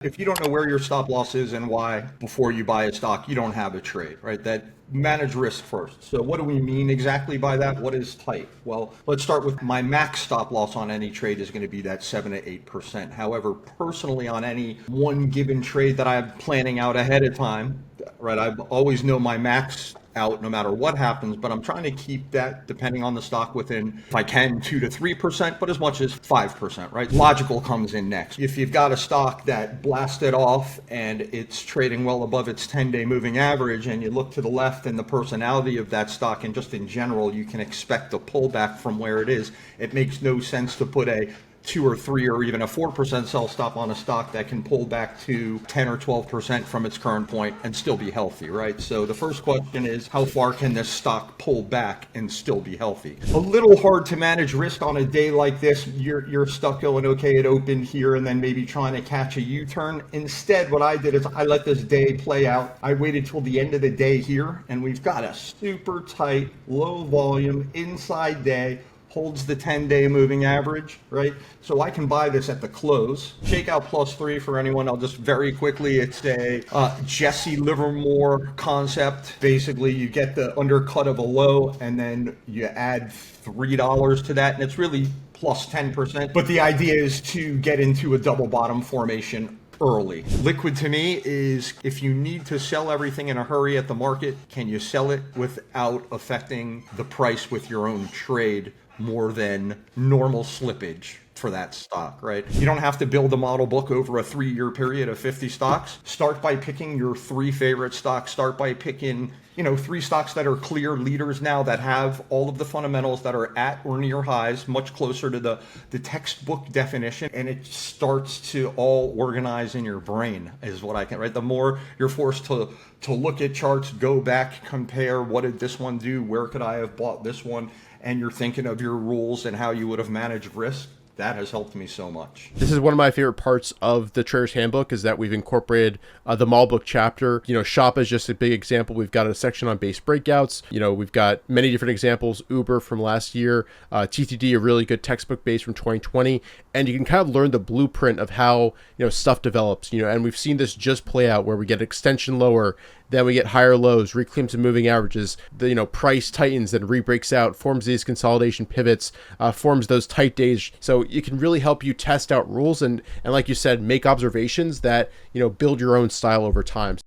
If you don't know where your stop loss is and why before you buy a stock, you don't have a trade, right? That manage risk first. So what do we mean exactly by that? What is tight? Well, let's start with my max stop loss on any trade is going to be that 7 to 8%. However, personally on any one given trade that I'm planning out ahead of time, right? I always know my max out no matter what happens, but I'm trying to keep that, depending on the stock, within, if I can, 2 to 3%, but as much as 5%, right? Logical comes in next. If you've got a stock that blasted off and it's trading well above its 10-day moving average, and you look to the left and the personality of that stock, and just in general, you can expect a pullback from where it is. It makes no sense to put a 2 or 3 or even a 4% sell stop on a stock that can pull back to 10 or 12% from its current point and still be healthy, right? So the first question is, how far can this stock pull back and still be healthy? A little hard to manage risk on a day like this. You're stuck going, okay, it opened here, and then maybe trying to catch a U-turn. Instead, what I did is I let this day play out. I waited till the end of the day here, and we've got a super tight, low volume inside day, holds the 10-day moving average, right? So I can buy this at the close. Shakeout +3 for anyone. I'll just very quickly, it's a Jesse Livermore concept. Basically, you get the undercut of a low, and then you add $3 to that, and it's really plus 10%. But the idea is to get into a double bottom formation early. Liquid to me is, if you need to sell everything in a hurry at the market, can you sell it without affecting the price with your own trade more than normal slippage for that stock, right? You don't have to build a model book over a 3-year period of 50 stocks. Start by picking your 3 favorite stocks. Start by picking, 3 stocks that are clear leaders now, that have all of the fundamentals, that are at or near highs, much closer to the textbook definition. And it starts to all organize in your brain is what I can, right? The more you're forced to look at charts, go back, compare, what did this one do? Where could I have bought this one? And you're thinking of your rules and how you would have managed risk. That has helped me so much. This is one of my favorite parts of the Trader's Handbook, is that we've incorporated the model book chapter. Shop is just a big example. We've got a section on base breakouts. We've got many different examples. Uber from last year, TTD, a really good textbook base from 2020. And you can kind of learn the blueprint of how, stuff develops, and we've seen this just play out where we get extension lower, then we get higher lows, reclaims and moving averages, the price tightens, then re-breaks out, forms these consolidation pivots, forms those tight days. So it can really help you test out rules and like you said, make observations that, build your own style over time.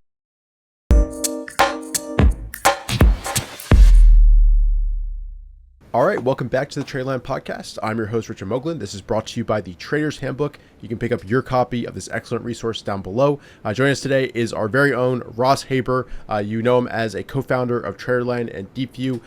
All right, welcome back to the TraderLion podcast. I'm your host, Richard Moglen. This is brought to you by the Trader's Handbook. You can pick up your copy of this excellent resource down below. Joining us today is our very own Ross Haber. You know him as a co-founder of TraderLion and DeepView,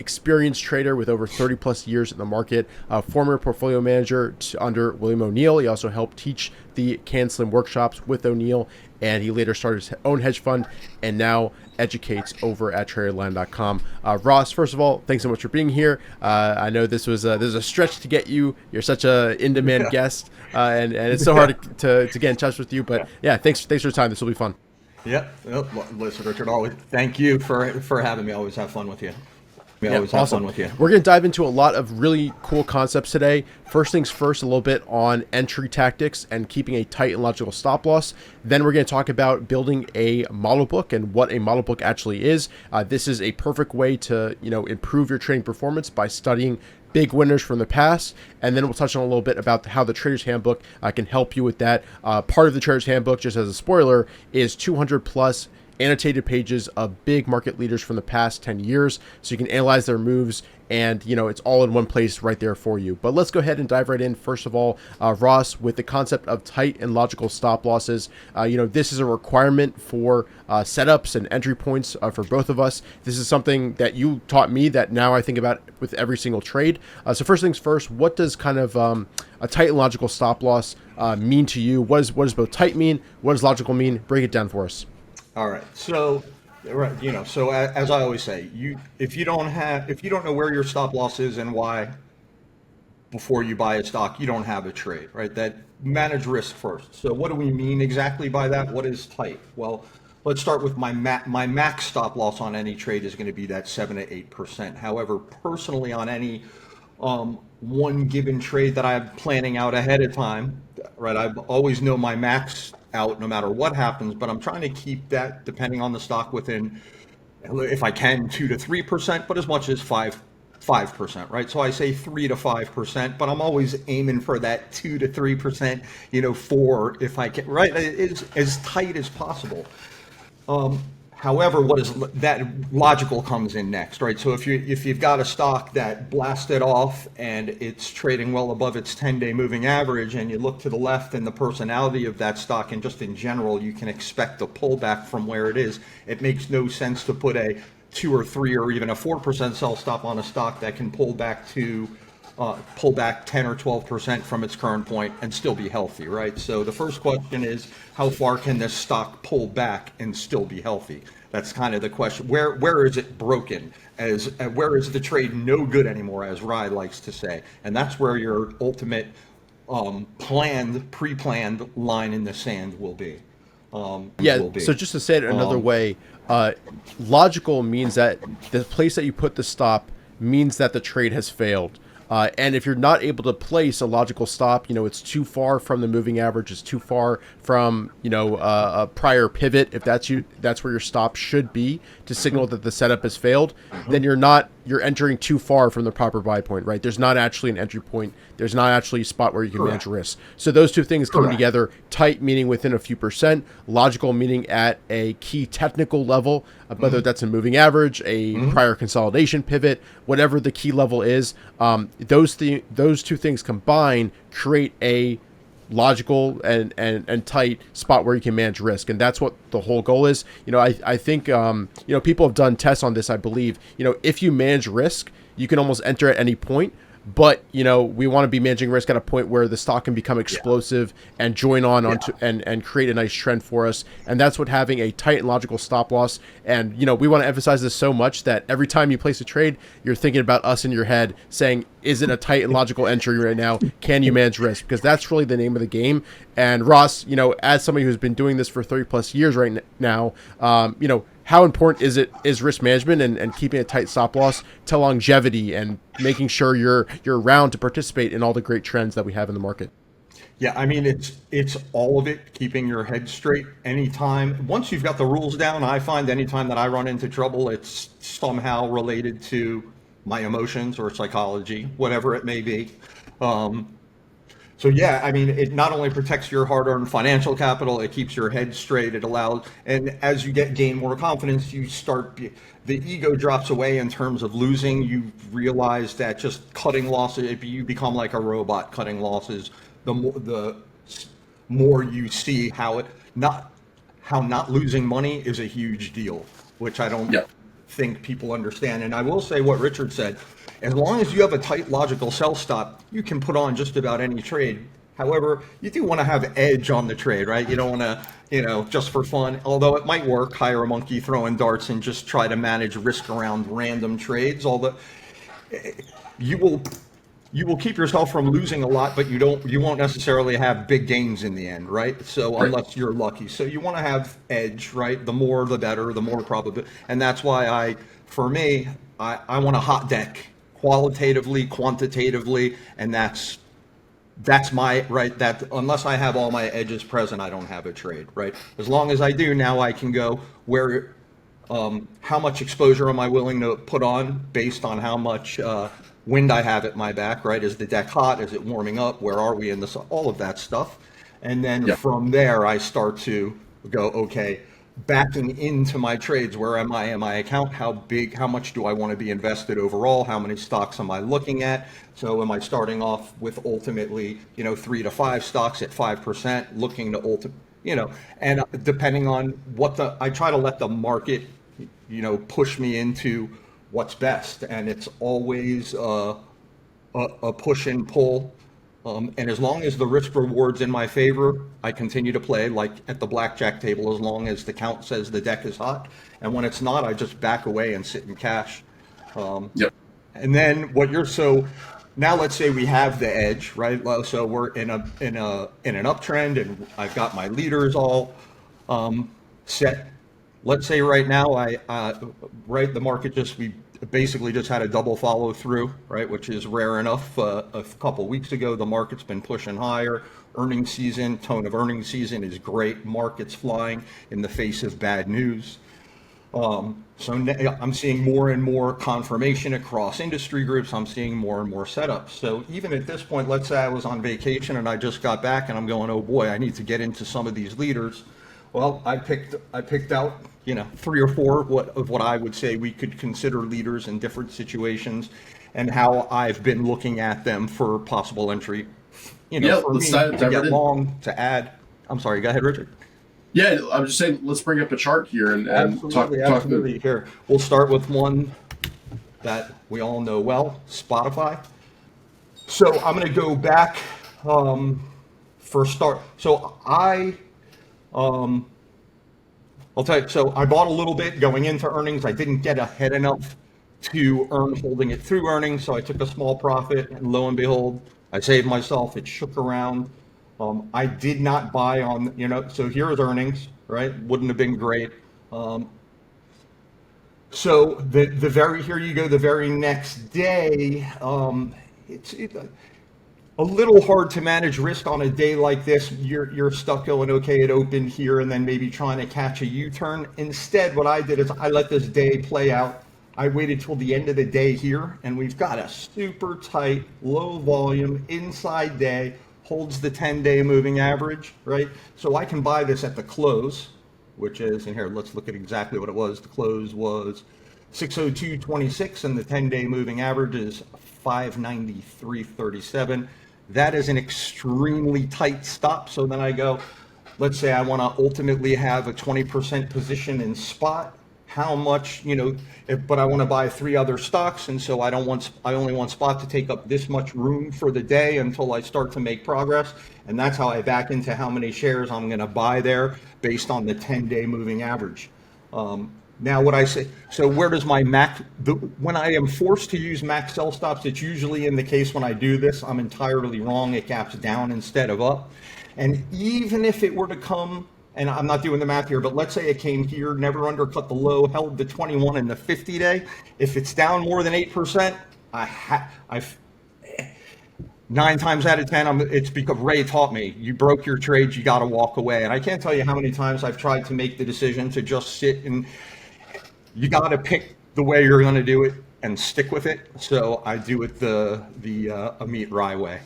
experienced trader with over 30 plus years in the market, former portfolio manager under William O'Neill. He also helped teach the CanSlim workshops with O'Neill, and he later started his own hedge fund and now educates over at TraderLion.com. Ross, first of all, thanks so much for being here. I know this was a stretch to get you. You're such a in-demand guest, and it's so hard to get in touch with you. But yeah, thanks for your time. This will be fun. Yep. Listen, Richard, always thank you for having me. Always have fun with you. Awesome. We're going to dive into a lot of really cool concepts today. First things first, a little bit on entry tactics and keeping a tight and logical stop loss. Then we're going to talk about building a model book and what a model book actually is. This is a perfect way to, improve your trading performance by studying big winners from the past. And then we'll touch on a little bit about how the Trader's Handbook can help you with that. Part of the Trader's Handbook, just as a spoiler, is 200 plus annotated pages of big market leaders from the past 10 years. So you can analyze their moves and, it's all in one place right there for you. But let's go ahead and dive right in. First of all, Ross, with the concept of tight and logical stop losses, this is a requirement for setups and entry points for both of us. This is something that you taught me that now I think about with every single trade. So first things first, what does kind of a tight and logical stop loss mean to you? What does both tight mean? What does logical mean? Break it down for us. All right. So, right, so as I always say, if you don't know where your stop loss is and why before you buy a stock, you don't have a trade, right? That manage risk first. So what do we mean exactly by that? What is tight? Well, let's start with my max stop loss on any trade is going to be that 7 to 8%. However, personally on any one given trade that I'm planning out ahead of time, right? I always know my max out no matter what happens, but I'm trying to keep that, depending on the stock, within, if I can, 2 to 3%, but as much as 5%, right? So I say 3 to 5%, but I'm always aiming for that 2 to 3%, 4 if I can, right? It's as tight as possible. However, what is that logical comes in next, right? So if you've got a stock that blasted off and it's trading well above its 10-day moving average, and you look to the left and the personality of that stock, and just in general, you can expect a pullback from where it is. It makes no sense to put a 2 or 3 or even a 4% sell stop on a stock that can pull back 10 or 12% from its current point and still be healthy, right? So the first question is, how far can this stock pull back and still be healthy? That's kind of the question. Where is it broken? Where is the trade no good anymore, as Rye likes to say? And that's where your ultimate pre-planned line in the sand will be. So just to say it another way, logical means that the place that you put the stop means that the trade has failed. And if you're not able to place a logical stop, it's too far from the moving average, it's too far from, a prior pivot. If that's where your stop should be to signal that the setup has failed, then you're entering too far from the proper buy point, right? There's not actually an entry point. There's not actually a spot where you can manage risk. So those two things coming together, tight meaning within a few percent, logical meaning at a key technical level, whether that's a moving average, a prior consolidation pivot, whatever the key level is, those two things combined create a logical and tight spot where you can manage risk. And that's what the whole goal is. I think, people have done tests on this, I believe. If you manage risk, you can almost enter at any point. But, we want to be managing risk at a point where the stock can become explosive and join onto and create a nice trend for us. And that's what having a tight and logical stop loss. And, we want to emphasize this so much that every time you place a trade, you're thinking about us in your head saying, is it a tight and logical entry right now? Can you manage risk? Because that's really the name of the game. And Ross, as somebody who's been doing this for 30 plus years right now, how important is risk management and keeping a tight stop loss to longevity and making sure you're around to participate in all the great trends that we have in the market? Yeah, I mean, it's all of it, keeping your head straight anytime. Once you've got the rules down, I find anytime that I run into trouble, it's somehow related to my emotions or psychology, whatever it may be. So yeah, I mean, it not only protects your hard-earned financial capital, it keeps your head straight. It allows, and as you gain more confidence, the ego drops away in terms of losing. You realize that just cutting losses, you become like a robot cutting losses. The more you see how not losing money is a huge deal, which I don't think people understand. And I will say what Richard said. As long as you have a tight logical sell stop, you can put on just about any trade. However, you do want to have edge on the trade, right? You don't want to, just for fun, although it might work, hire a monkey throwing darts and just try to manage risk around random trades. Although you will keep yourself from losing a lot, but you won't necessarily have big gains in the end, right? So unless you're lucky. So you want to have edge, right? The more the better, the more probable. And that's why I want a hot deck. Qualitatively, quantitatively, and that's my right. That unless I have all my edges present, I don't have a trade, right? As long as I do, now I can go where, how much exposure am I willing to put on based on how much wind I have at my back, right? Is the deck hot? Is it warming up? Where are we in this? All of that stuff, and then from there I start to go, okay, backing into my trades, where am I in my account? How much do I want to be invested overall? How many stocks am I looking at? So am I starting off with ultimately, 3 to 5 stocks at 5%, looking to and depending on I try to let the market, push me into what's best. And it's always a push and pull. And as long as the risk reward's in my favor, I continue to play like at the blackjack table, as long as the count says the deck is hot. And when it's not, I just back away and sit in cash. And then now let's say we have the edge, right? So we're in an uptrend, and I've got my leaders all set. Let's say right now the market basically just had a double follow through, right, which is rare enough. A couple weeks ago, the market's been pushing higher. Earnings season, tone of earnings season is great. Markets flying in the face of bad news. So I'm seeing more and more confirmation across industry groups. I'm seeing more and more setups. So even at this point, let's say I was on vacation and I just got back and I'm going, oh boy, I need to get into some of these leaders. Well, I picked out, 3 or 4 of what I would say we could consider leaders in different situations, and how I've been looking at them for possible entry. For me to get long, to add. I'm sorry. Go ahead, Richard. Yeah, I'm just saying, let's bring up a chart here and absolutely. Here, we'll start with one that we all know well, Spotify. So I'm going to go back for start. So I'll tell you. So I bought a little bit going into earnings. I didn't get ahead enough to earn holding it through earnings, so I took a small profit, and lo and behold, I saved myself. It shook around. I did not buy on, so here's earnings, right? Wouldn't have been great. So here you go, the very next day, it's a little hard to manage risk on a day like this. You're stuck going, okay, it opened here, and then maybe trying to catch a U-turn. Instead, what I did is I let this day play out. I waited till the end of the day here, and we've got a super tight, low volume, inside day, holds the 10-day moving average, right? So I can buy this at the close, which is, and here, let's look at exactly what it was. The close was 602.26, and the 10-day moving average is 593.37. That is an extremely tight stop. So then I go, let's say I want to ultimately have a 20% position in spot. How much, but I want to buy 3 other stocks, and so I only want spot to take up this much room for the day until I start to make progress, and that's how I back into how many shares I'm going to buy there based on the 10-day moving average. Now, what I say, so where does my when I am forced to use max sell stops, it's usually in the case when I do this, I'm entirely wrong. It gaps down instead of up, and even if it were to come, and I'm not doing the math here, but let's say it came here, never undercut the low, held the 21 and the 50-day. If it's down more than 8%, I've 9 times out of 10, it's because Ray taught me, you broke your trades, you got to walk away. And I can't tell you how many times I've tried to make the decision to just sit, and you got to pick the way you're going to do it and stick with it. So I do it the Amit Rai way.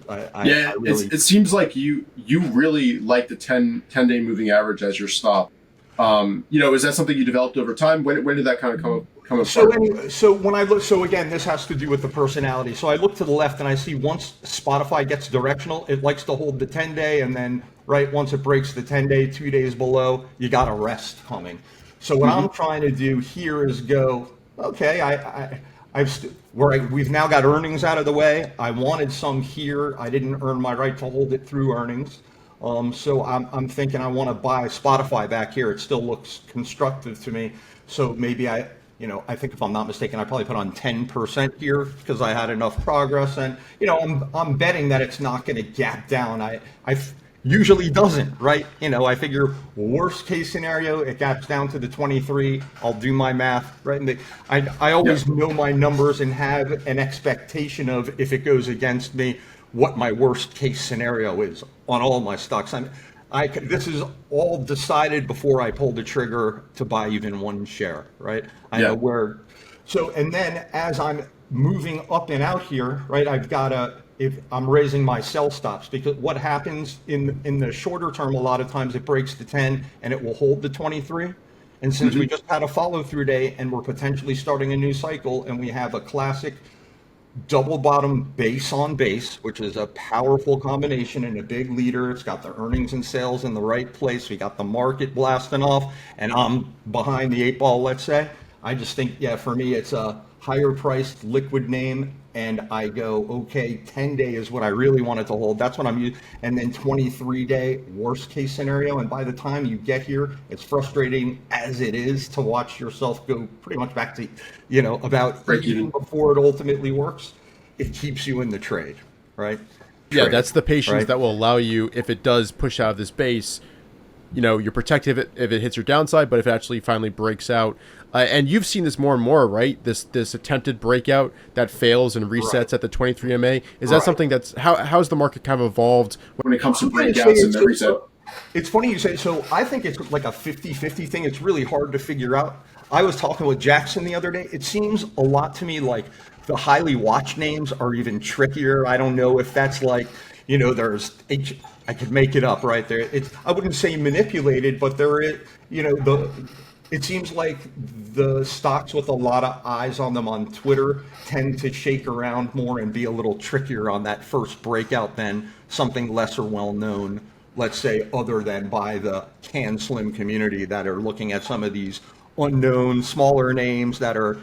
It seems like you really like the 10-day moving average as your stop. Is that something you developed over time? When did that kind of come apart? So when I look, so again, this has to do with the personality. So I look to the left and I see once Spotify gets directional, it likes to hold the 10-day, and then once it breaks the 10-day, 2 days below, you got a rest coming. So what I'm trying to do here is go, okay, we've now got earnings out of the way. I wanted some here. I didn't earn my right to hold it through earnings. So I'm thinking I want to buy Spotify back here. It still looks constructive to me. So maybe I think if I'm not mistaken, I probably put on 10% here because I had enough progress. And, I'm betting that it's not going to gap down. I usually doesn't, right? I figure worst case scenario, it gaps down to the 23. I'll do my math, right? And I always know my numbers and have an expectation of, if it goes against me, what my worst case scenario is on all my stocks. This is all decided before I pull the trigger to buy even one share, right? I know where. So, and then as I'm moving up and out here, right, if I'm raising my sell stops, because what happens in the shorter term, a lot of times it breaks the 10 and it will hold the 23. And since we just had a follow through day and we're potentially starting a new cycle, and we have a classic double bottom base on base, which is a powerful combination and a big leader. It's got the earnings and sales in the right place. We got the market blasting off, and I'm behind the 8 ball, let's say. I just think, for me, it's a higher priced liquid name, and I go, okay, 10-day is what I really wanted to hold. That's what I'm using. And then 23-day worst case scenario. And by the time you get here, it's frustrating as it is to watch yourself go pretty much back to, about even before it ultimately works. It keeps you in the trade, right? Yeah, that's the patience that will allow you, if it does push out of this base, you're protected if it hits your downside, but if it actually finally breaks out, and you've seen this more and more, right? This attempted breakout that fails and resets at the 23 MA. Is that something that's how's the market kind of evolved when it comes to breakouts and the reset? It's funny you say, so I think it's like a 50-50 thing. It's really hard to figure out. I was talking with Jackson the other day. It seems a lot to me like the highly watched names are even trickier. I don't know if that's like, there's, I could make it up right there. I wouldn't say manipulated, but there is, it seems like the stocks with a lot of eyes on them on Twitter tend to shake around more and be a little trickier on that first breakout than something lesser well known, let's say, other than by the can slim community that are looking at some of these unknown smaller names that are,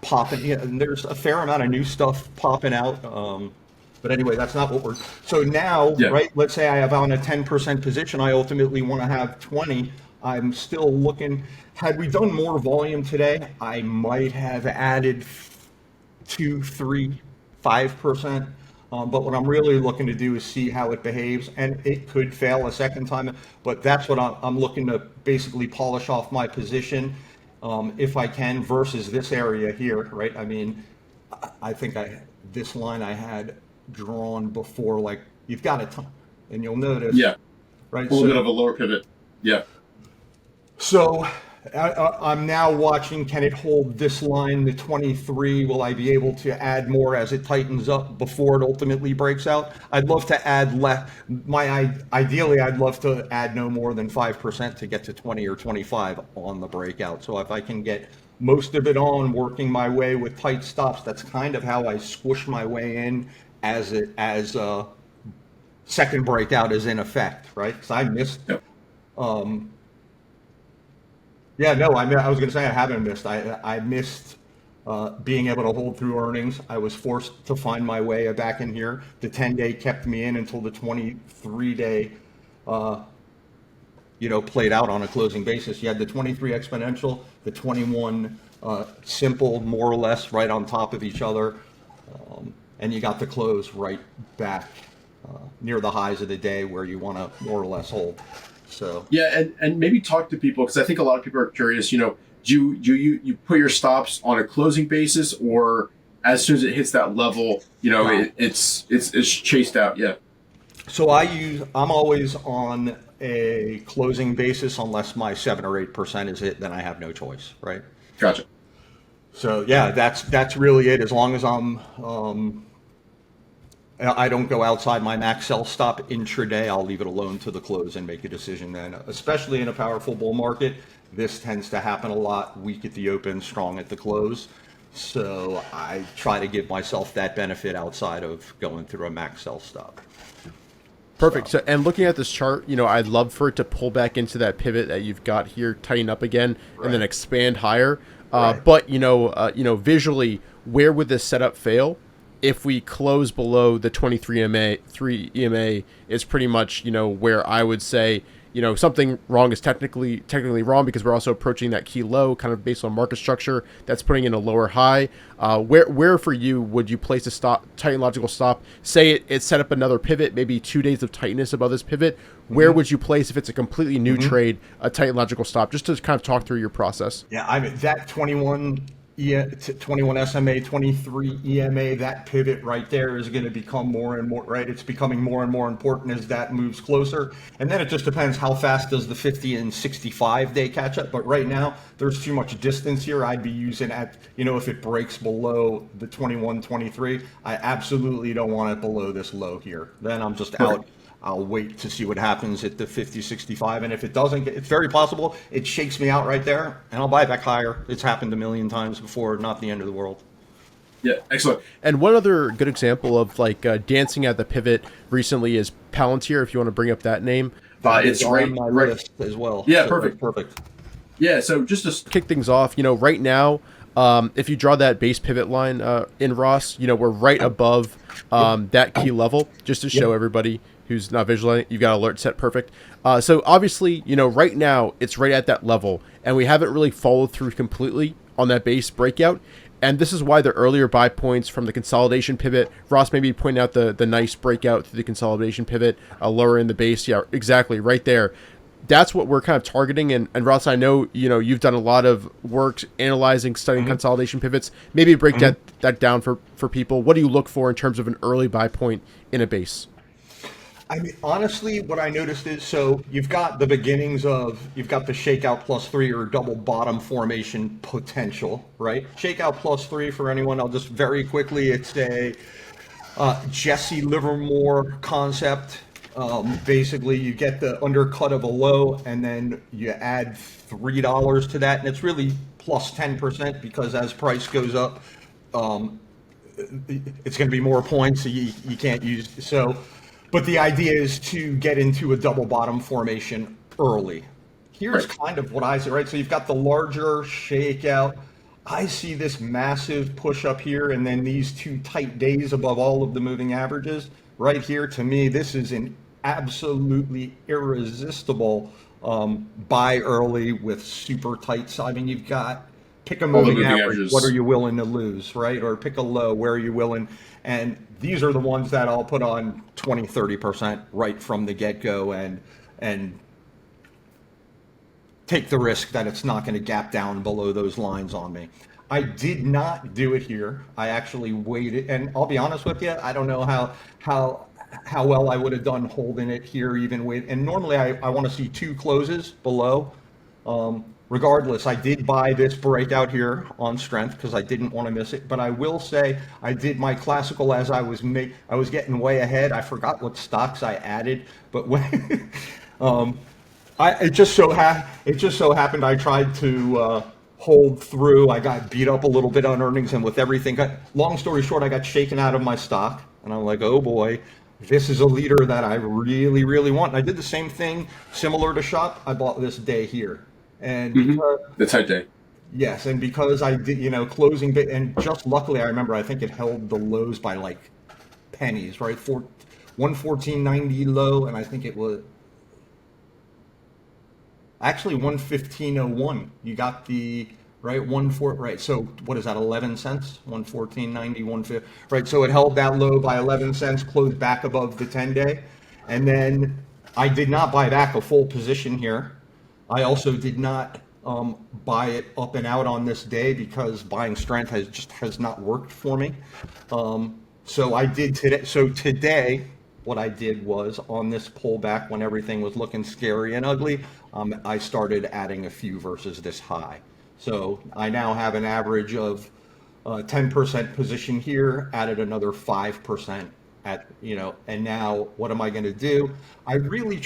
popping. And there's a fair amount of new stuff popping out. But anyway, that's not what we're. So now, right, let's say I have on a 10% position. I ultimately want to have 20. I'm still looking. Had we done more volume today, I might have added 2, 3, 5%. But what I'm really looking to do is see how it behaves, and it could fail a second time. But that's what I'm looking to basically polish off my position, if I can, versus this area here, right? I mean, I think this line I had drawn before, like you've got a ton, and you'll notice, right? A little bit of a lower pivot, So I'm now watching, can it hold this line, the 23? Will I be able to add more as it tightens up before it ultimately breaks out? I'd love to add less. Ideally, I'd love to add no more than 5% to get to 20 or 25 on the breakout. So if I can get most of it on, working my way with tight stops, that's kind of how I squish my way in as second breakout is in effect, right? Because I missed. I was going to say I haven't missed. I missed being able to hold through earnings. I was forced to find my way back in here. The 10-day kept me in until the 23-day, played out on a closing basis. You had the 23 exponential, the 21 simple, more or less right on top of each other, and you got the close right back near the highs of the day where you want to more or less hold. So and maybe talk to people, because I think a lot of people are curious. Do you put your stops on a closing basis, or as soon as it hits that level, it's chased out? So I'm always on a closing basis unless my 7 or 8% is hit, then I have no choice, right? Gotcha. So that's really it. As long as I don't go outside my max sell stop intraday, I'll leave it alone to the close and make a decision then. Especially in a powerful bull market, this tends to happen a lot. Weak at the open, strong at the close. So I try to give myself that benefit outside of going through a max sell stop. Perfect. So, and looking at this chart, I'd love for it to pull back into that pivot that you've got here, tighten up again, and then expand higher. But visually, where would this setup fail? If we close below the 23 EMA is pretty much, where I would say, something wrong is technically wrong, because we're also approaching that key low kind of based on market structure that's putting in a lower high. Where for you would you place a tight logical stop? Say it set up another pivot, maybe 2 days of tightness above this pivot. Where would you place, if it's a completely new trade, a tight logical stop? Just to kind of talk through your process. Yeah, I mean, that 21 SMA, 23 EMA, that pivot right there is going to become more and more, right? It's becoming more and more important as that moves closer. And then it just depends how fast does the 50 and 65 day catch up. But right now, there's too much distance here. I'd be using if it breaks below the 21, 23, I absolutely don't want it below this low here. Then I'm just out. I'll wait to see what happens at the 50, 65. And if it doesn't, it's very possible it shakes me out right there, and I'll buy back higher. It's happened a million times before, not the end of the world. Yeah, excellent. And one other good example of dancing at the pivot recently is Palantir, if you want to bring up that name. It's on my list as well. Yeah, so perfect. Yeah, so just to kick things off, right now, if you draw that base pivot line in Ross, we're right above that key level, just to show everybody who's not visualizing, you've got alert set perfect. So obviously, right now it's right at that level, and we haven't really followed through completely on that base breakout. And this is why the earlier buy points from the consolidation pivot, Ross maybe pointing out the nice breakout through the consolidation pivot, lower in the base. Yeah, exactly, right there. that's what we're kind of targeting. And Ross, I know, you've done a lot of work analyzing, studying consolidation pivots. Maybe break that down for people. What do you look for in terms of an early buy point in a base? I mean, honestly, what I noticed is, so you've got the beginnings you've got the shakeout +3 or double bottom formation potential, right? Shakeout +3, for anyone, I'll just very quickly, it's a Jesse Livermore concept. Basically, you get the undercut of a low, and then you add $3 to that, and it's really plus 10% because as price goes up, it's going to be more points, so you can't use so. But the idea is to get into a double bottom formation early. Here's kind of what I see, right? So you've got the larger shakeout. I see this massive push up here, and then these two tight days above all of the moving averages. Right here, to me, this is an absolutely irresistible buy early with super tight. I mean, you've got pick a moving average. What are you willing to lose, right? Or pick a low. Where are you willing? And these are the ones that I'll put on 20, 30% right from the get-go and take the risk that it's not going to gap down below those lines on me. I did not do it here. I actually waited, and I'll be honest with you, I don't know how well I would have done holding it here even with, and normally I want to see 2 closes below. Regardless, I did buy this breakout here on strength because I didn't want to miss it. But I will say I did my classical as I was getting way ahead. I forgot what stocks I added, but when it just so happened I tried to hold through. I got beat up a little bit on earnings, and with everything, long story short, I got shaken out of my stock, and I'm like, oh boy. This is a leader that I really, really want. And I did the same thing, similar to Shop. I bought this day here. And the tight day. Yes, and because I did, closing bit, and just luckily, I remember I think it held the lows by like pennies, right? 114.90 low, and I think it was actually 115.01. You got the right 1.4, right? So what is that? 11 cents? 114.90, 150, right? So it held that low by 11 cents, closed back above the 10-day, and then I did not buy back a full position here. I also did not buy it up and out on this day because buying strength has not worked for me. So I did today. So today, what I did was on this pullback when everything was looking scary and ugly, I started adding a few versus this high. So I now have an average of 10% position here, added another 5% at, and now what am I going to do? I really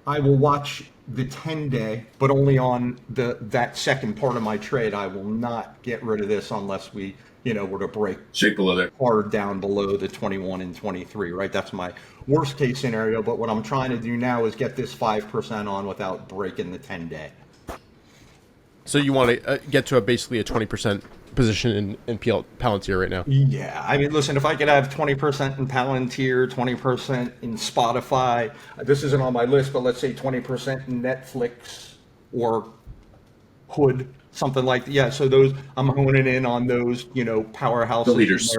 I will watch the 10-day, but only on that second part of my trade. I will not get rid of this unless we, were to break below there, hard down below the 21 and 23, right? That's my worst case scenario. But what I'm trying to do now is get this 5% on without breaking the 10-day. So you want to get to basically a 20% position in Palantir right now? Yeah, I mean, listen, if I could have 20% in Palantir, 20% in Spotify, this isn't on my list, but let's say 20% in Netflix or Hood, something like that. Yeah, so those, I'm honing in on those, powerhouses. The leaders.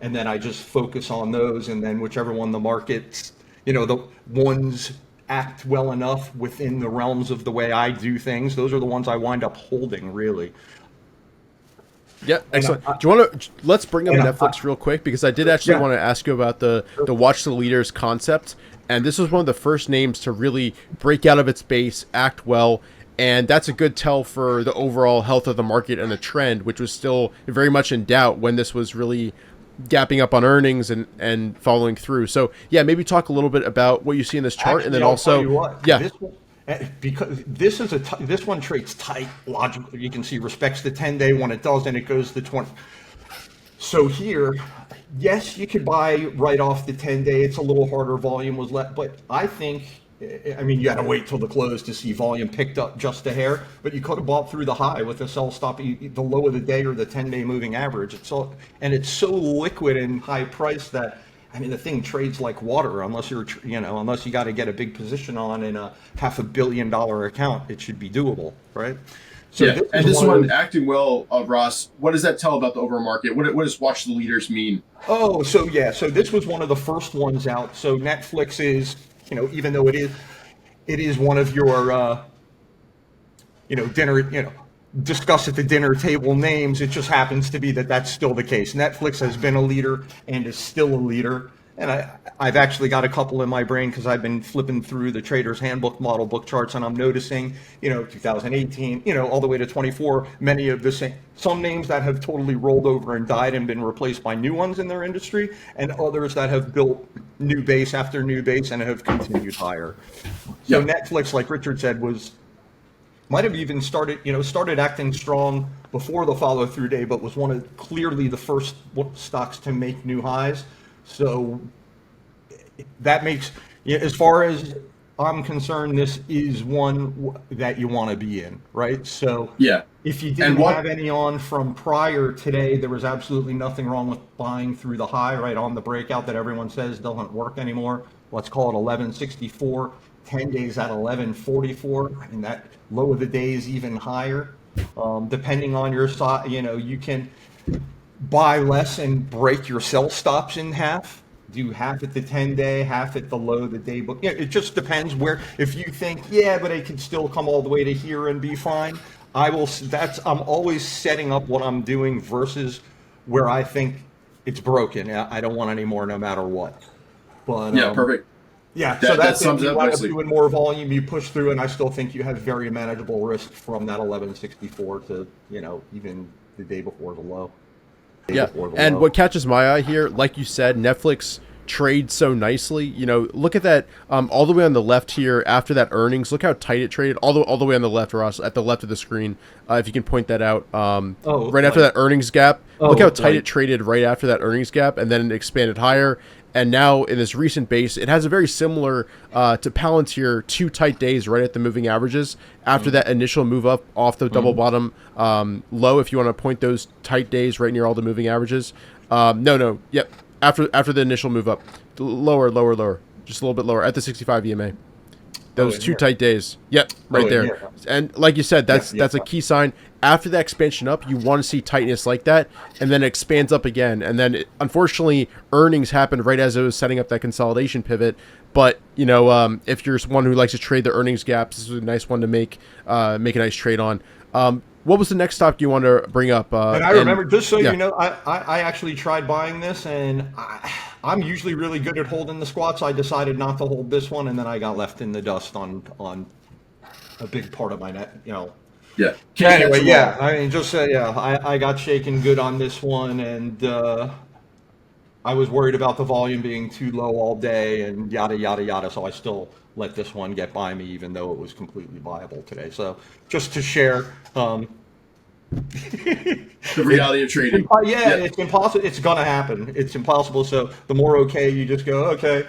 And then I just focus on those, and then whichever one the markets, the ones act well enough within the realms of the way I do things, those are the ones I wind up holding, really. Yeah, excellent. Do you want to let's bring up Netflix real quick, because I did actually want to ask you about the watch the leaders concept, and this was one of the first names to really break out of its base, act well, and that's a good tell for the overall health of the market and the trend, which was still very much in doubt when this was really gapping up on earnings and following through. So yeah, maybe talk a little bit about what you see in this chart. Actually, and then because this one trades tight, logical. You can see respects the 10-day. When it does, then it goes to 20. So here, yes, you could buy right off the 10-day. It's a little harder. Volume was left, but I think, you had to wait till the close to see volume picked up just a hair, but you could have bought through the high with a sell stop, the low of the day or the 10-day moving average. It's so liquid and high price that, the thing trades like water unless you got to get a big position on in a $500 million account. It should be doable, right? So yeah, this one acting well, Ross. What does that tell about the overall market? What does watch the leaders mean? Oh, so this was one of the first ones out. So Netflix is, even though it is one of your, dinner, discuss at the dinner table names. It just happens to be that that's still the case. Netflix has been a leader and is still a leader. And I've actually got a couple in my brain because I've been flipping through the Trader's Handbook model book charts, and I'm noticing, 2018, all the way to 24, many of the same, some names that have totally rolled over and died and been replaced by new ones in their industry, and others that have built new base after new base and have continued higher. So Netflix, like Richard said, might have even started acting strong before the follow through day, but was clearly the first stocks to make new highs. So that makes, as far as I'm concerned, this is one that you want to be in, right? So if you didn't have any on from prior today, there was absolutely nothing wrong with buying through the high, right, on the breakout that everyone says doesn't work anymore. Let's call it 1164, 10 days at 1144. I mean, that low of the day is even higher. Depending on your size, you can buy less and break your sell stops in half. Do half at the 10-day, half at the low of the day book. It just depends where. If you think, but it can still come all the way to here and be fine, I'm always setting up what I'm doing versus where I think it's broken. I don't want any more, no matter what. But perfect. Yeah, so that sums it. Up you wind up nicely. doing more volume, you push through, and I still think you have very manageable risk from that 1164 to even the day before the low. And what catches my eye here, like you said, Netflix trades so nicely. Look at that all the way on the left here after that earnings. Look how tight it traded all the way on the left, Ross, at the left of the screen. If you can point that out, right after that earnings gap. Look how tight it traded right after that earnings gap, and then it expanded higher. And now in this recent base, it has a very similar to Palantir 2 tight days right at the moving averages after that initial move up off the double bottom low. If you want to point those tight days right near all the moving averages. After the initial move up, lower, just a little bit lower at the 65 EMA. Those two tight days. Right there. Yeah. And like you said, that's a key sign. After that expansion up, you want to see tightness like that, and then it expands up again. And then, unfortunately, earnings happened right as it was setting up that consolidation pivot. But, if you're someone who likes to trade the earnings gaps, this is a nice one to make a nice trade on. What was the next stock you want to bring up? And I remember, just so you know, I actually tried buying this, and I'm usually really good at holding the squats. I decided not to hold this one, and then I got left in the dust on a big part of my net, Anyway, I mean, just I got shaken good on this one, and I was worried about the volume being too low all day, and yada yada yada. So I still let this one get by me, even though it was completely viable today. So just to share, the reality of trading. It's impossible. It's gonna happen. It's impossible. So the more you just go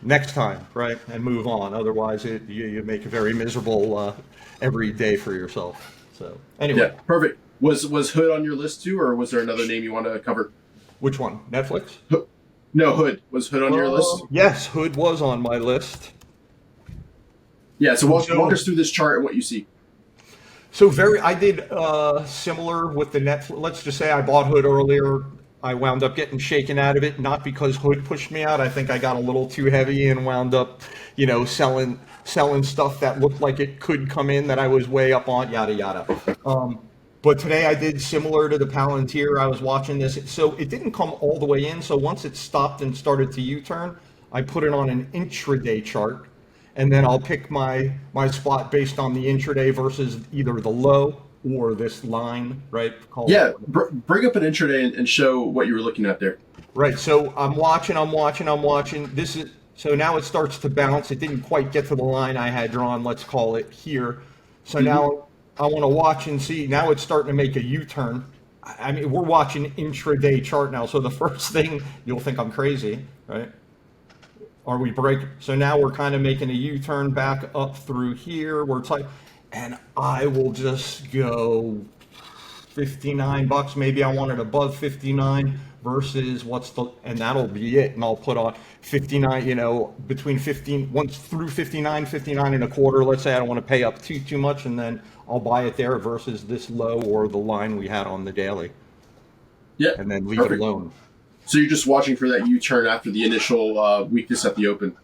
next time, right, and move on. Otherwise, you make a very miserable every day for yourself. So anyway, perfect. Was Hood on your list too, or was there another name you want to cover? Which one? Netflix? No, Hood. Was Hood on your list? Yes, Hood was on my list. Yeah, so walk us through this chart and what you see. So I did similar with the Netflix. Let's just say I bought Hood earlier. I wound up getting shaken out of it, not because Hood pushed me out. I think I got a little too heavy and wound up, selling stuff that looked like it could come in that I was way up on, yada, yada. But today I did similar to the Palantir. I was watching this. So it didn't come all the way in. So once it stopped and started to U-turn, I put it on an intraday chart. And then I'll pick my spot based on the intraday versus either the low or this line, right? Bring up an intraday and show what you were looking at there. Right. So I'm watching. So now it starts to bounce. It didn't quite get to the line I had drawn, let's call it here. So now I want to watch and see. Now it's starting to make a U-turn. I mean, we're watching intraday chart now. So the first thing, you'll think I'm crazy, right? Are we break? So now we're kind of making a U-turn back up through here. And I will just go $59. Maybe I want it above 59 versus and that'll be it. And I'll put on 59, between 15, once through 59 and a quarter. Let's say I don't want to pay up too much, and then I'll buy it there versus this low or the line we had on the daily. Yeah. And then leave it alone. So you're just watching for that U-turn after the initial weakness at the open.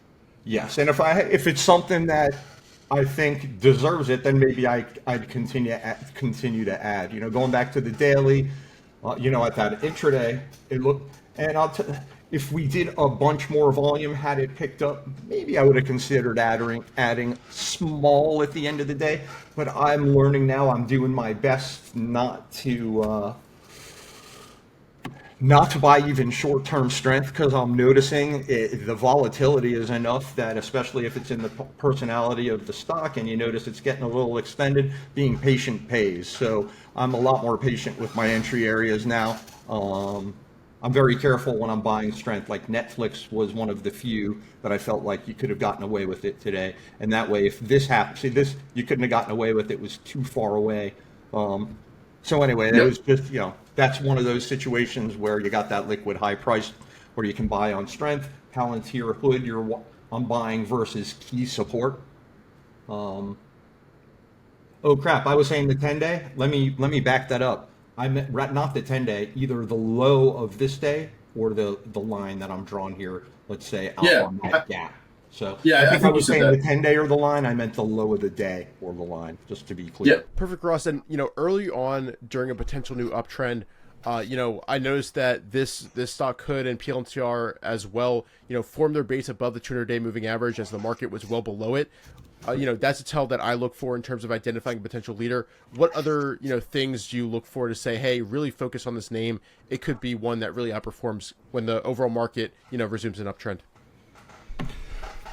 Yes, and if it's something that I think deserves it, then maybe I'd continue to add. Going back to the daily, at that intraday, it looked, and if we did a bunch more volume, had it picked up, maybe I would have considered adding small at the end of the day. But I'm learning now. I'm doing my best not to buy even short-term strength, because I'm noticing the volatility is enough that, especially if it's in the personality of the stock and you notice it's getting a little extended, being patient pays. So I'm a lot more patient with my entry areas now. I'm very careful when I'm buying strength. Like Netflix was one of the few that I felt like you could have gotten away with it today. And that way, if this happens, see, this you couldn't have gotten away with, it was too far away. So anyway, it was just, that's one of those situations where you got that liquid high price where you can buy on strength. Palantir Hood, I'm buying versus key support. Oh crap, I was saying the 10-day. Let me back that up. I meant not the 10-day, either the low of this day or the line that I'm drawing here, let's say out on that gap. So I think I was saying the 10-day or the line. I meant the low of the day or the line, just to be clear. Yeah, perfect, Ross. And early on during a potential new uptrend, I noticed that this stock could, and PLTR as well, form their base above the 200-day moving average as the market was well below it. That's a tell that I look for in terms of identifying a potential leader. What other things do you look for to say, hey, really focus on this name? It could be one that really outperforms when the overall market resumes an uptrend.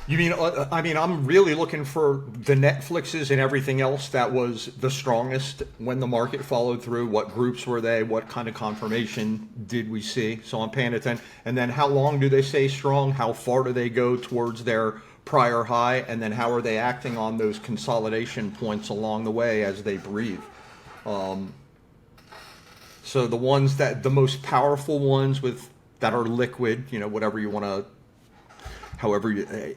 You mean, I'm really looking for the Netflixes and everything else that was the strongest when the market followed through. What groups were they? What kind of confirmation did we see? So I'm paying attention. And then how long do they stay strong? How far do they go towards their prior high? And then how are they acting on those consolidation points along the way as they breathe? So the most powerful ones that are liquid, whatever you want to, however you...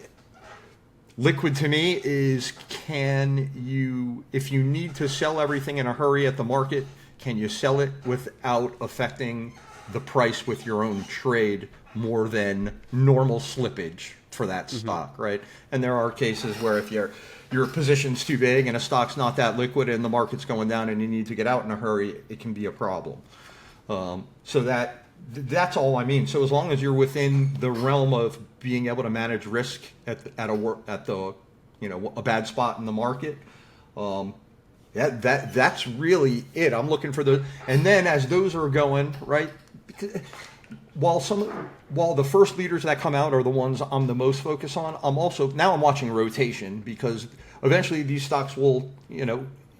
Liquid to me is, if you need to sell everything in a hurry at the market, can you sell it without affecting the price with your own trade more than normal slippage for that stock, right? And there are cases where if your position's too big and a stock's not that liquid and the market's going down and you need to get out in a hurry, it can be a problem. So that's all I mean. So as long as you're within the realm of being able to manage risk at a bad spot in the market, that's really it. I'm looking for and then as those are going right, while the first leaders that come out are the ones I'm the most focused on, I'm watching rotation, because eventually these stocks will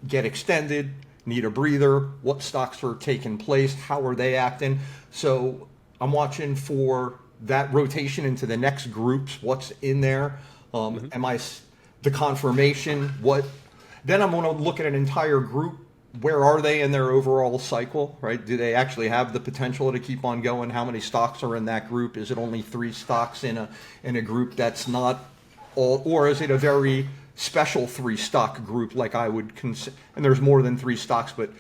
get extended, need a breather. What stocks are taking place? How are they acting? So I'm watching for that rotation into the next groups. What's in there? The confirmation? Then I'm going to look at an entire group. Where are they in their overall cycle? Right? Do they actually have the potential to keep on going? How many stocks are in that group? Is it only 3 stocks in a group that's not all, or is it a very special 3-stock group like I would consider? And there's more than 3 stocks, but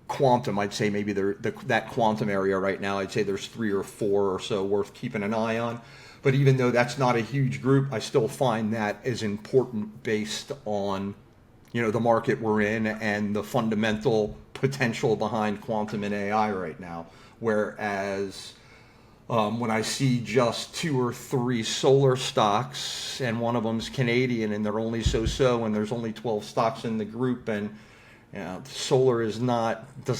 quantum, I'd say maybe that quantum area right now, I'd say there's 3 or 4 or so worth keeping an eye on. But even though that's not a huge group, I still find that as important based on the market we're in and the fundamental potential behind quantum and AI right now. Whereas when I see just 2 or 3 solar stocks and one of them's Canadian and they're only so-so and there's only 12 stocks in the group, and solar does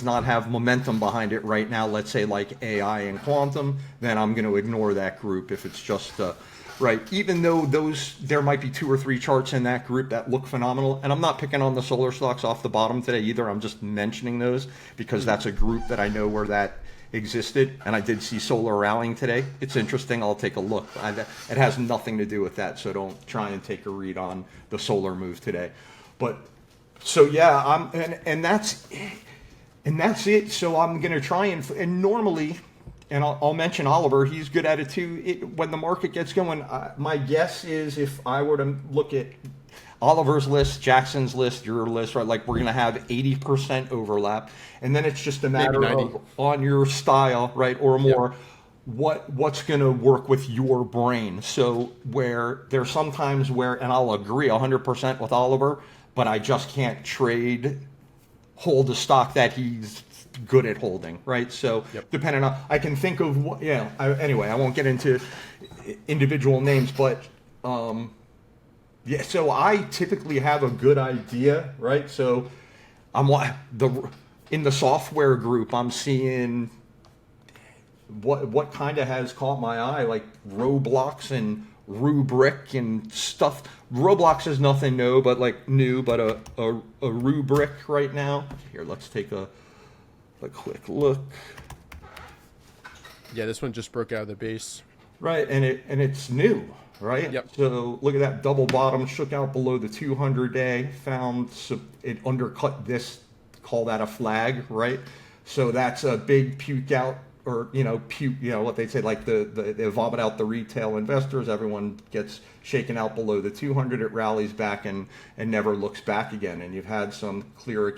not have momentum behind it right now, let's say like AI and quantum, then I'm going to ignore that group if it's just right. Even though there might be 2 or 3 charts in that group that look phenomenal, and I'm not picking on the solar stocks off the bottom today either. I'm just mentioning those because that's a group that I know where that existed, and I did see solar rallying today. It's interesting. I'll take a look. It has nothing to do with that, so don't try and take a read on the solar move today. But so yeah, and that's it. So I'm gonna try and normally, and I'll mention Oliver. He's good at it too. When the market gets going, my guess is if I were to look at Oliver's list, Jackson's list, your list, right? Like we're gonna have 80% overlap, and then it's just a matter of on your style, right, or more. what's going to work with your brain. So where there's sometimes where, and I'll agree 100% with Oliver, but I just can't hold a stock that he's good at holding, right? So depending on, I can think of what, anyway, I won't get into individual names, but so I typically have a good idea, right? So in the software group, I'm seeing what kind of has caught my eye, like Roblox and Rubric and stuff. Roblox is nothing new, but a Rubric right now. Here, let's take a quick look. Yeah, this one just broke out of the base. Right, and it's new, right? Yep. So look at that double bottom, shook out below the 200-day, found it undercut this, call that a flag, right? So that's a big puke out, or what they say, like they vomit out the retail investors. Everyone gets shaken out below the 200. It rallies back and never looks back again. And you've had some clear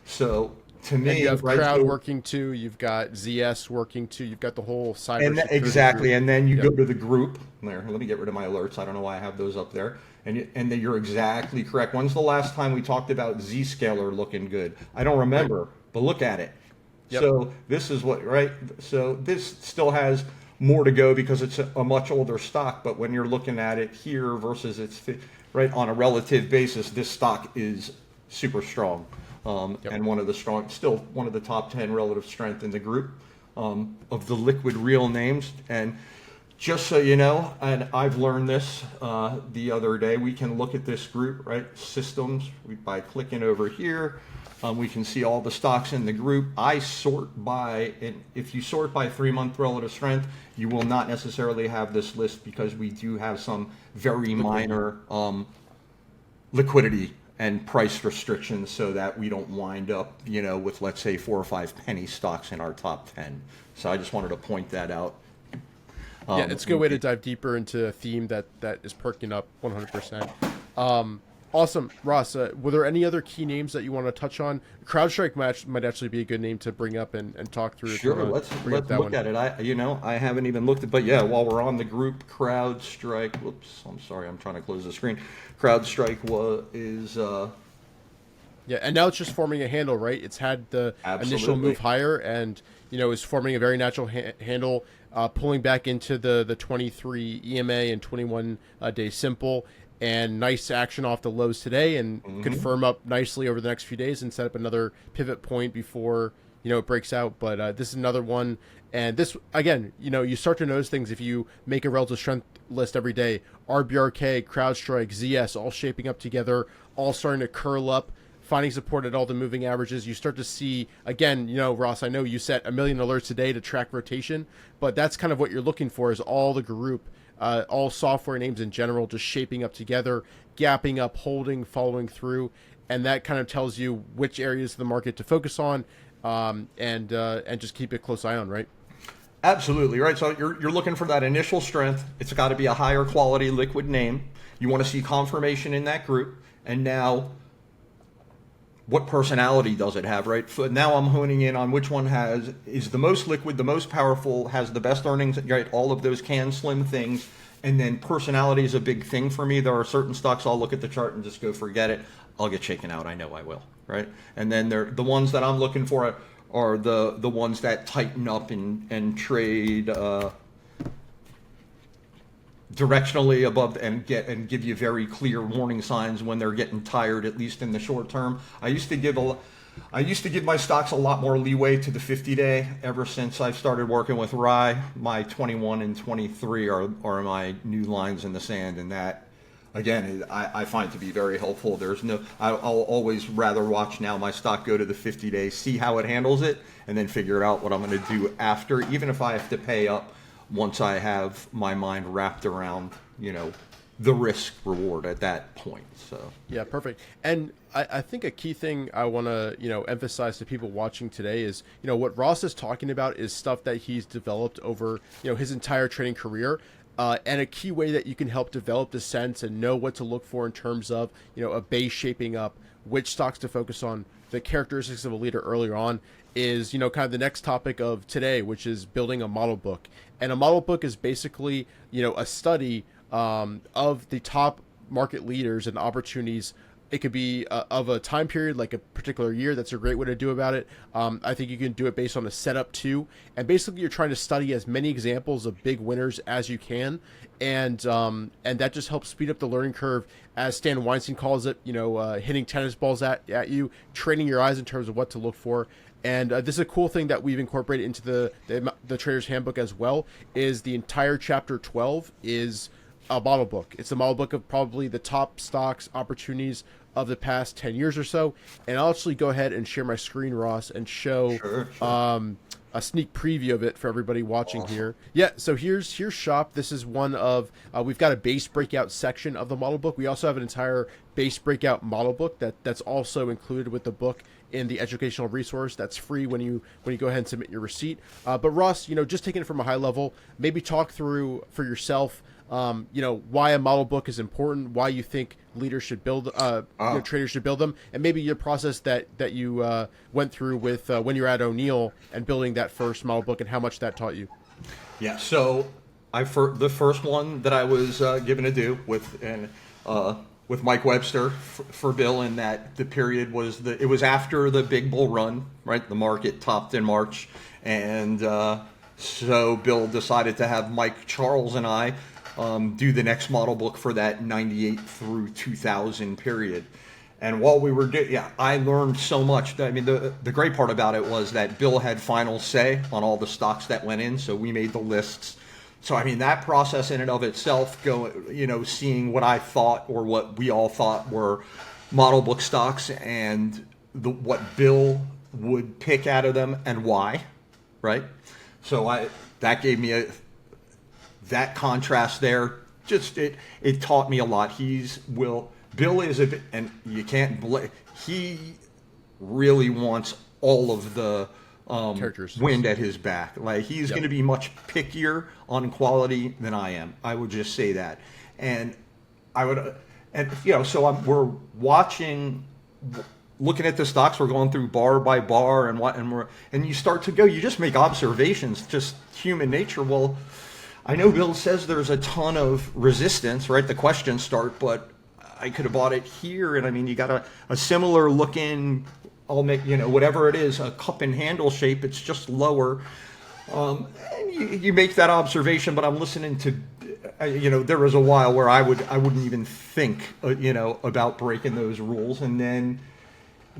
So to me, and you have right, Crowd working too. You've got ZS working too. You've got the whole cyber exactly. group. And then you go to the group. There, let me get rid of my alerts. I don't know why I have those up there. And then you're exactly correct. When's the last time we talked about Zscaler looking good? I don't remember, but look at it. Yep. So this is what, right? So this still has more to go because it's a much older stock. But when you're looking at it here versus right on a relative basis, this stock is super strong. And still one of the top 10 relative strength in the group of the liquid real names. And just so you know, and I've learned this the other day, we can look at this group, right? Systems, by clicking over here. We can see all the stocks in the group. I sort by, and if you sort by 3-month relative strength, you will not necessarily have this list because we do have some very minor liquidity and price restrictions so that we don't wind up, with, let's say, 4 or 5 penny stocks in our top 10. So I just wanted to point that out. It's a good way to dive deeper into a theme that is perking up 100%. Awesome. Ross, were there any other key names that you want to touch on? CrowdStrike might actually be a good name to bring up and talk through. Sure, let's look at it. I haven't even looked at, but yeah, while we're on the group, CrowdStrike, whoops, I'm sorry, I'm trying to close the screen. CrowdStrike is... Yeah, and now it's just forming a handle, right? It's had the initial move higher and, is forming a very natural handle, pulling back into the 23 EMA and 21 day simple. And nice action off the lows today, and could firm up nicely over the next few days and set up another pivot point before it breaks out. But this is another one, and this again, you start to notice things if you make a relative strength list every day. RBRK, CrowdStrike, ZS, all shaping up together, all starting to curl up, finding support at all the moving averages. You start to see again, Ross, I know you set 1 million alerts a day to track rotation, but that's kind of what you're looking for is all the group. All software names in general just shaping up together, gapping up, holding, following through, and that kind of tells you which areas of the market to focus on, and just keep a close eye on, right? Absolutely, right. So you're looking for that initial strength. It's got to be a higher quality liquid name. You want to see confirmation in that group, and now what personality does it have, right? So now I'm honing in on which one is the most liquid, the most powerful, has the best earnings, right? All of those can slim things. And then personality is a big thing for me. There are certain stocks I'll look at the chart and just go, forget it. I'll get shaken out. I know I will, right? And then the ones that I'm looking for are the ones that tighten up and trade directionally above and give you very clear warning signs when they're getting tired, at least in the short term. I used to give my stocks a lot more leeway to the 50-day. Ever since I started working with Rye, my 21 and 23 are my new lines in the sand, and that again I find to be very helpful. I'll always rather watch now my stock go to the 50-day, see how it handles it, and then figure out what I'm going to do after, even if I have to pay up once I have my mind wrapped around, the risk reward at that point. So yeah, perfect. And I think a key thing I want to, emphasize to people watching today is, what Ross is talking about is stuff that he's developed over, his entire trading career. And a key way that you can help develop the sense and know what to look for in terms of, a base shaping up, which stocks to focus on, the characteristics of a leader earlier on is, kind of the next topic of today, which is building a model book. And a model book is basically, a study of the top market leaders and opportunities. It could be of a time period, like a particular year. That's a great way to do about it. I think you can do it based on a setup too. And basically you're trying to study as many examples of big winners as you can. And that just helps speed up the learning curve, as Stan Weinstein calls it, hitting tennis balls at you, training your eyes in terms of what to look for. And this is a cool thing that we've incorporated into the Trader's Handbook as well, is the entire chapter 12 is a model book. It's a model book of probably the top stocks, opportunities of the past 10 years or so. And I'll actually go ahead and share my screen, Ross, and show a sneak preview of it for everybody watching here. Yeah, so here's shop. This is one of, we've got a base breakout section of the model book. We also have an entire base breakout model book that's also included with the book in the educational resource. That's free when you go ahead and submit your receipt. But Ross, just taking it from a high level, maybe talk through for yourself, why a model book is important, why you think leaders should build, traders should build them, and maybe your process that you went through with when you were at O'Neill and building that first model book and how much that taught you. Yeah, so the first one that I was given to do with Mike Webster for Bill, in that the period was it was after the big bull run, right? The market topped in March, and so Bill decided to have Mike, Charles, and I do the next model book for that 98 through 2000 period. And while we were I learned so much. I mean, the great part about it was that Bill had final say on all the stocks that went in, so we made the lists. So, I mean, that process in and of itself, seeing what I thought or what we all thought were model book stocks and what Bill would pick out of them and why, right? So that gave me that contrast there. Just it taught me a lot. Bill is and you can't blame. He really wants all of the wind at his back. Like, he's going to be much pickier on quality than I am. I would just say that. And so we're watching, looking at the stocks. We're going through bar by bar, and you start to go. You just make observations, just human nature. Well, I know Bill says there's a ton of resistance, right? The questions start, but I could have bought it here, and I mean, you got a similar looking, I'll make, whatever it is, a cup and handle shape, it's just lower. And you make that observation, but I'm listening to, there was a while where I wouldn't even think, about breaking those rules. And then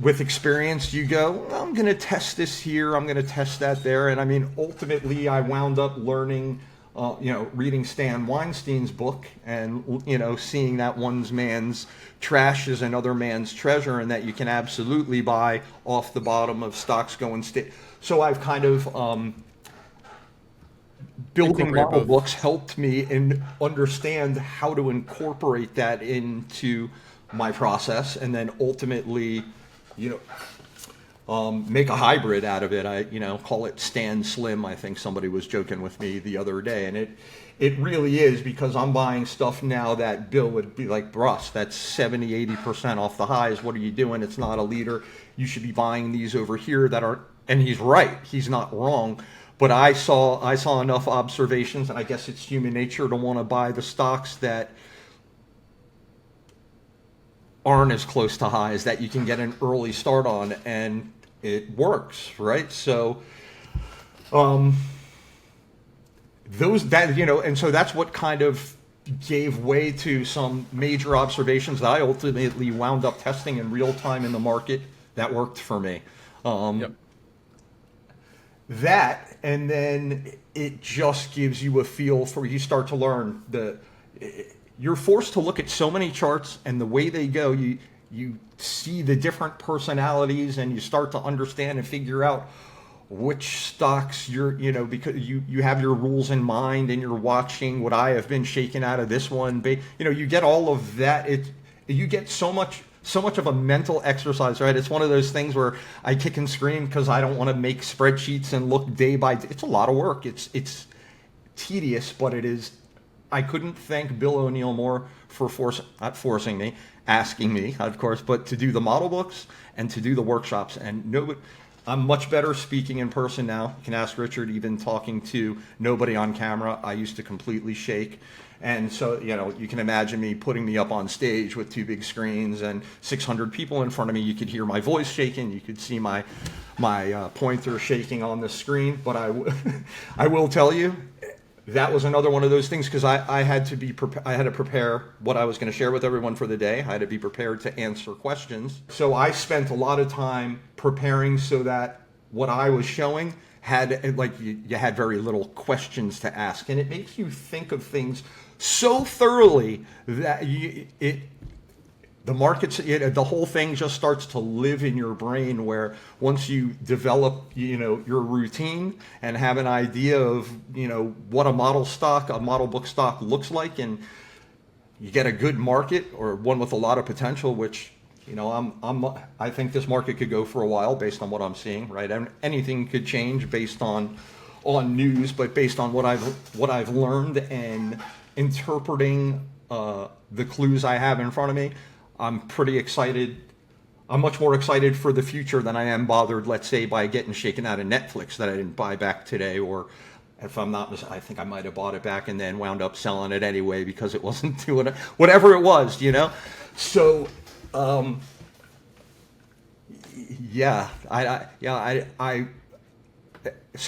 with experience, you go, I'm going to test this here, I'm going to test that there. And I mean, ultimately, I wound up learning, reading Stan Weinstein's book and, seeing that one man's trash is another man's treasure, and that you can absolutely buy off the bottom of stocks going So I've kind of building model books helped me and understand how to incorporate that into my process, and then ultimately, make a hybrid out of it. I, call it Stan Slim. I think somebody was joking with me the other day, and it really is, because I'm buying stuff now that Bill would be like, Russ, that's 70, 80% off the highs. What are you doing? It's not a leader. You should be buying these over here that are, and he's right. He's not wrong. But I saw enough observations, and I guess it's human nature to want to buy the stocks that aren't as close to highs, that you can get an early start on, and it works, right? So and so that's what kind of gave way to some major observations that I ultimately wound up testing in real time in the market that worked for me. That, and then it just gives you a feel for, you start to learn you're forced to look at so many charts, and the way they go, you see the different personalities, and you start to understand and figure out which stocks because you have your rules in mind, and you're watching what I have been shaken out of this one. You get all of that. You get so much of a mental exercise, right? It's one of those things where I kick and scream because I don't want to make spreadsheets and look day by day. It's a lot of work. It's tedious, but it is I couldn't thank Bill O'Neill more for not forcing me, asking me, of course, but to do the model books and to do the workshops. And nobody, I'm much better speaking in person now. You can ask Richard, even talking to nobody on camera. I used to completely shake. And so, you can imagine me putting me up on stage with 2 big screens and 600 people in front of me. You could hear my voice shaking. You could see my pointer shaking on the screen. But I will tell you, that was another one of those things, because I had to prepare what I was going to share with everyone for the day. I had to be prepared to answer questions. So I spent a lot of time preparing so that what I was showing had, like, you had very little questions to ask, and it makes you think of things so thoroughly that the markets, the whole thing just starts to live in your brain, where once you develop, your routine and have an idea of, what a model book stock looks like, and you get a good market or one with a lot of potential, which, I think this market could go for a while based on what I'm seeing, right? And anything could change based on news, but based on what I've learned and interpreting the clues I have in front of me, I'm pretty excited. I'm much more excited for the future than I am bothered, let's say, by getting shaken out of Netflix that I didn't buy back today, or if I'm not, I think I might have bought it back and then wound up selling it anyway because it wasn't doing it, whatever it was, So, so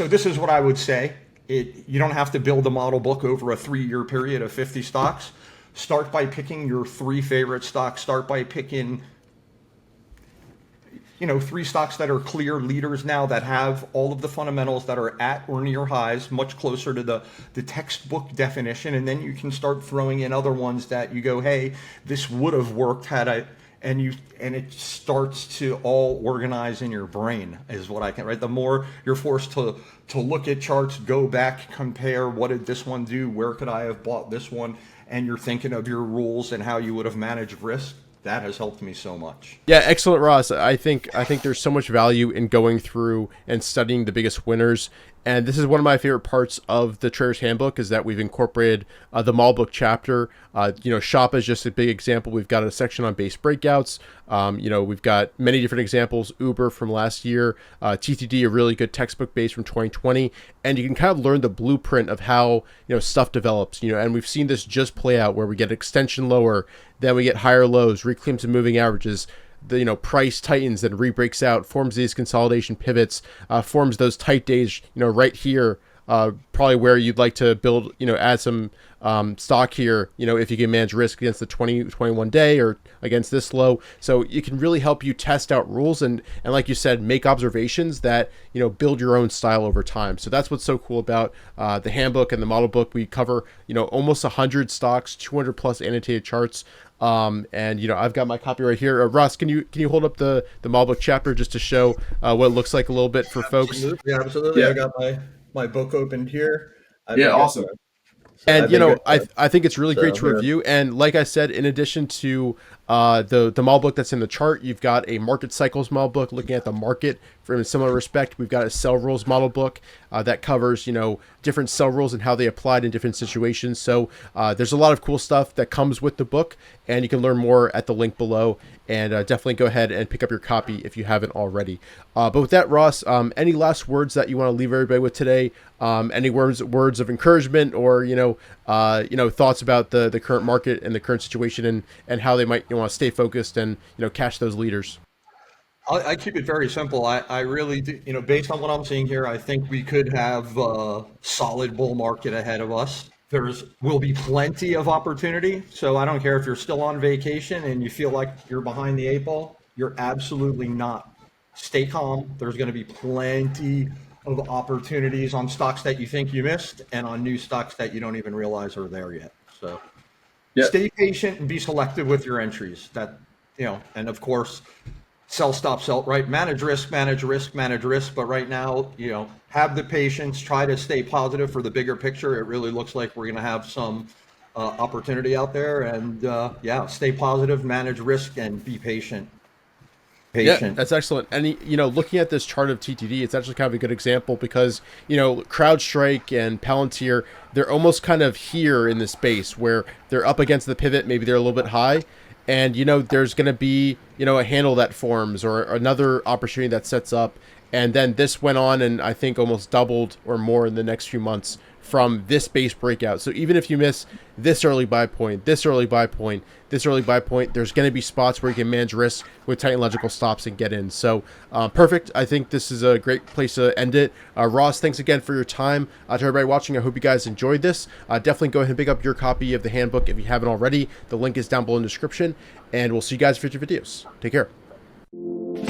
this is what I would say. You don't have to build a model book over a 3-year period of 50 stocks. Start by picking your 3 favorite stocks. Start by picking, 3 stocks that are clear leaders now, that have all of the fundamentals, that are at or near highs, much closer to the textbook definition. And then you can start throwing in other ones that you go, hey, this would have worked had I, and it starts to all organize in your brain, is what I can, right? The more you're forced to look at charts, go back, compare, what did this one do? Where could I have bought this one? And you're thinking of your rules and how you would have managed risk. That has helped me so much. Yeah, excellent, Ross. I think there's so much value in going through and studying the biggest winners. And this is one of my favorite parts of the Trader's Handbook, is that we've incorporated the model book chapter. Shop is just a big example. We've got a section on base breakouts. We've got many different examples. Uber from last year, TTD, a really good textbook base from 2020. And you can kind of learn the blueprint of how, stuff develops, and we've seen this just play out, where we get extension lower, then we get higher lows, reclaims and moving averages. The price tightens, then re-breaks out, forms these consolidation pivots, forms those tight days, right here, probably where you'd like to build, add some stock here, if you can manage risk against the 21 day or against this low. So it can really help you test out rules and like you said, make observations that, build your own style over time. So that's what's so cool about the handbook and the model book. We cover, almost 100 stocks, 200 plus annotated charts. I've got my copy right here. Ross, can you hold up the model book chapter just to show what it looks like a little bit for folks? Absolutely. Yeah. I got my book opened here. Awesome. And I think it's really great to review. And like I said, in addition to the model book that's in the chart, you've got a market cycles model book looking at the market from a similar respect. We've got a sell rules model book that covers different sell rules and how they applied in different situations. So there's a lot of cool stuff that comes with the book, and you can learn more at the link below. And definitely go ahead and pick up your copy if you haven't already. But with that, Ross, any last words that you want to leave everybody with today? Any words of encouragement, or thoughts about the current market and the current situation, and how they might want to stay focused and catch those leaders? I keep it very simple. I really do, based on what I'm seeing here, I think we could have a solid bull market ahead of us. Will be plenty of opportunity. So I don't care if you're still on vacation and you feel like you're behind the 8 ball, you're absolutely not. Stay calm. There's going to be plenty of opportunities on stocks that you think you missed, and on new stocks that you don't even realize are there yet. So Stay patient and be selective with your entries. And of course, sell, stop, sell, right? Manage risk. But right now, have the patience, try to stay positive for the bigger picture. It really looks like we're going to have some opportunity out there, and stay positive, manage risk, and be patient. patient. Yeah, that's excellent. And looking at this chart of TTD, it's actually kind of a good example because CrowdStrike and Palantir, they're almost kind of here in the space where they're up against the pivot, maybe they're a little bit high, and there's going to be a handle that forms or another opportunity that sets up, and then this went on and I think almost doubled or more in the next few months from this base breakout. So even if you miss this early buy point, this early buy point, this early buy point, there's going to be spots where you can manage risk with tight and logical stops and get in. So perfect. I think this is a great place to end it. Ross, thanks again for your time. To everybody watching, I hope you guys enjoyed this. Definitely go ahead and pick up your copy of the handbook if you haven't already. The link is down below in the description, and we'll see you guys in future videos. Take care.